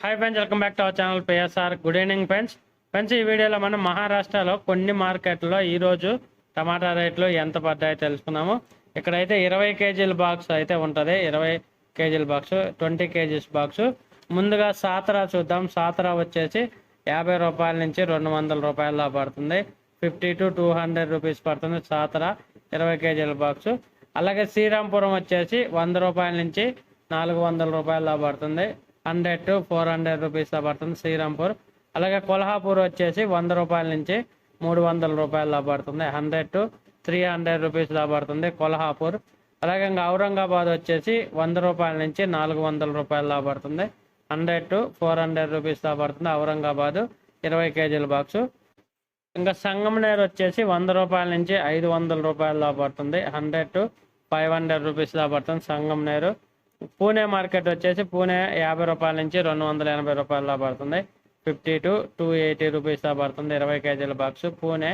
Hi friends, welcome back to our channel PSR. Good evening friends ఈ వీడియోలో మనం మహారాష్ట్రలో కొన్ని మార్కెట్లో ఈరోజు టమాటా రేట్లు ఎంత పడ్డాయో తెలుసుకున్నాము. ఇక్కడైతే 20 కేజీల బాక్స్ అయితే ఉంటుంది. 20 కేజీల బాక్స్, 20 కేజీస్ బాక్స్. ముందుగా సాతరా చూద్దాం. సాతరా వచ్చేసి 50 రూపాయల నుంచి 200 రూపాయల పడుతుంది. 50 to 200 రూపీస్ పడుతుంది సాతరా 20 కేజీల బాక్స్. అలాగే శ్రీరాంపురం వచ్చేసి 100 రూపాయల నుంచి 400 రూపాయల పడుతుంది. 100 to 400 రూపీస్ పడుతుంది శ్రీరాంపూర్. అలాగే కొల్హాపూర్ వచ్చేసి 100 రూపాయల నుంచి 300 రూపాయల పడుతుంది. 100 to 300 రూపీస్ పడుతుంది కొల్హాపూర్. అలాగే ఇంకా ఔరంగాబాద్ వచ్చేసి 100 రూపాయల నుంచి 400 రూపాయల పడుతుంది. 100 to 400 రూపీస్ పడుతుంది ఔరంగాబాద్ 20 కేజీల బాక్సు. ఇంకా సంగమనేర్ వచ్చేసి 100 రూపాయల నుంచి 500 రూపాయల పడుతుంది. 100 to 500 రూపీస్ పడుతుంది సంగమనేరు. పూణే మార్కెట్ వచ్చేసి పూణే 50 రూపాయల నుంచి 280 రూపాయల పడుతుంది. 50 to 280 రూపీస్ పడుతుంది 20 కేజీల బాక్స్ పూణే.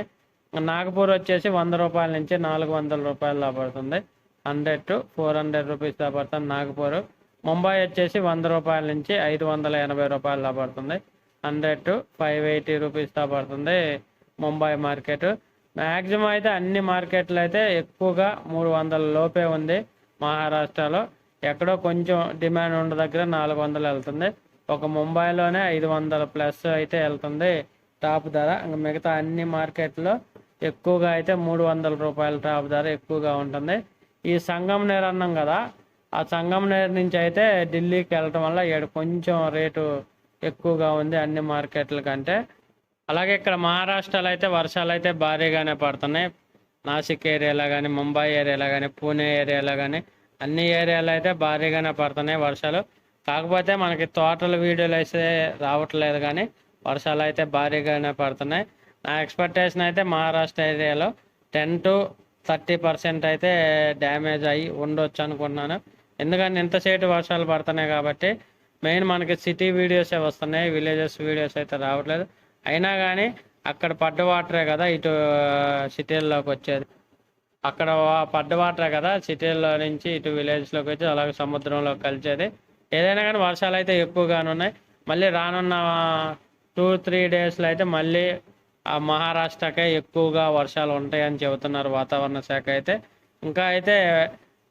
నాగపూర్ వచ్చేసి 100 రూపాయల నుంచి 400 రూపాయల పడుతుంది. 100 to 400 రూపీస్ పడుతుంది నాగపూర్. ముంబై వచ్చేసి 100 రూపాయల నుంచి 580 రూపాయల పడుతుంది. 100 to 580 రూపీస్ పడుతుంది ముంబై మార్కెట్. మ్యాక్సిమం అయితే అన్ని మార్కెట్లు అయితే ఎక్కువగా 300 లోపే ఉంది మహారాష్ట్రలో. ఎక్కడో కొంచెం డిమాండ్ ఉన్న దగ్గర 400 వెళ్తుంది. ఒక ముంబైలోనే 500 ప్లస్ అయితే వెళ్తుంది టాప్ ధర. ఇంకా మిగతా అన్ని మార్కెట్లో ఎక్కువగా అయితే 300 రూపాయల టాప్ ధర ఎక్కువగా ఉంటుంది. ఈ సంగమనేర్ అన్నాం కదా, ఆ సంగమనేర్ నుంచి అయితే ఢిల్లీకి వెళ్ళటం వల్ల ఇక్కడ కొంచెం రేటు ఎక్కువగా ఉంది అన్ని మార్కెట్ల కంటే. అలాగే ఇక్కడ మహారాష్ట్రలో అయితే వర్షాలు అయితే భారీగానే పడుతున్నాయి. నాసిక్ ఏరియాలో కానీ, ముంబై ఏరియాలో కానీ, పూణే ఏరియాలో కానీ అన్ని ఏరియాలో అయితే భారీగానే పడుతున్నాయి వర్షాలు. కాకపోతే మనకి తోటల వీడియోలు అయితే రావట్లేదు, కానీ వర్షాలు అయితే భారీగానే పడుతున్నాయి. నా ఎక్స్పెక్టేషన్ అయితే మహారాష్ట్ర ఏరియాలో 10 to 30% అయితే డ్యామేజ్ అయ్యి ఉండొచ్చు అనుకుంటున్నాను. ఎందుకంటే ఇంతసేపు వర్షాలు పడుతున్నాయి కాబట్టి. మెయిన్ మనకి సిటీ వీడియోసే వస్తున్నాయి, విలేజెస్ వీడియోస్ అయితే రావట్లేదు. అయినా కానీ అక్కడ పడ్డ వాటరే కదా ఇటు సిటీల్లోకి వచ్చేది. అక్కడ పడ్డ వాటరే కదా సిటీల్లో నుంచి ఇటు విలేజ్లోకి వచ్చి అలాగే సముద్రంలోకి కలిసేది. ఏదైనా కానీ వర్షాలు అయితే ఎక్కువగానే ఉన్నాయి. మళ్ళీ రానున్న 2-3 డేస్లో అయితే మళ్ళీ ఆ మహారాష్ట్రకే ఎక్కువగా వర్షాలు ఉంటాయని చెబుతున్నారు వాతావరణ శాఖ అయితే. ఇంకా అయితే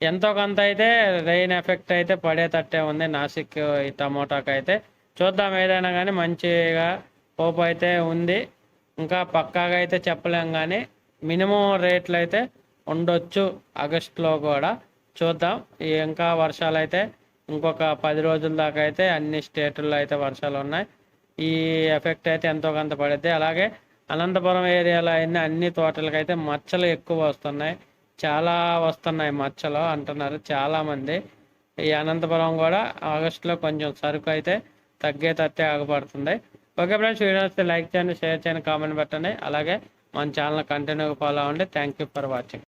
ఎంతో కొంత అయితే రెయిన్ ఎఫెక్ట్ అయితే పడేటట్టే ఉంది నాసిక్ ఈ టమోటాకి అయితే. చూద్దాం, ఏదైనా కానీ మంచిగా హోప్ అయితే ఉంది. ఇంకా పక్కాగా అయితే చెప్పలేం, కానీ మినిమం రేట్లు అయితే ఉండొచ్చు ఆగస్టులో కూడా. చూద్దాం. ఇంకా వర్షాలు అయితే ఇంకొక 10 రోజుల దాకా అయితే అన్ని స్టేటుల్లో అయితే వర్షాలు ఉన్నాయి. ఈ ఎఫెక్ట్ అయితే ఎంతో కొంత పడుద్ది. అలాగే అనంతపురం ఏరియాలో అయిన అన్ని తోటలకైతే మచ్చలు ఎక్కువ వస్తున్నాయి, చాలా వస్తున్నాయి మచ్చలు అంటున్నారు చాలామంది. ఈ అనంతపురం కూడా ఆగస్టులో కొంచెం సరుకు అయితే తగ్గేటట్టే ఆగపడుతుంది. ఓకే ఫ్రెండ్స్, వీడియో వస్తే లైక్ చేయండి, షేర్ చేయండి, కామెంట్ పెట్టండి. అలాగే మన ఛానల్ కంటిన్యూగా ఫాలో అవ్వండి. Thank you for watching.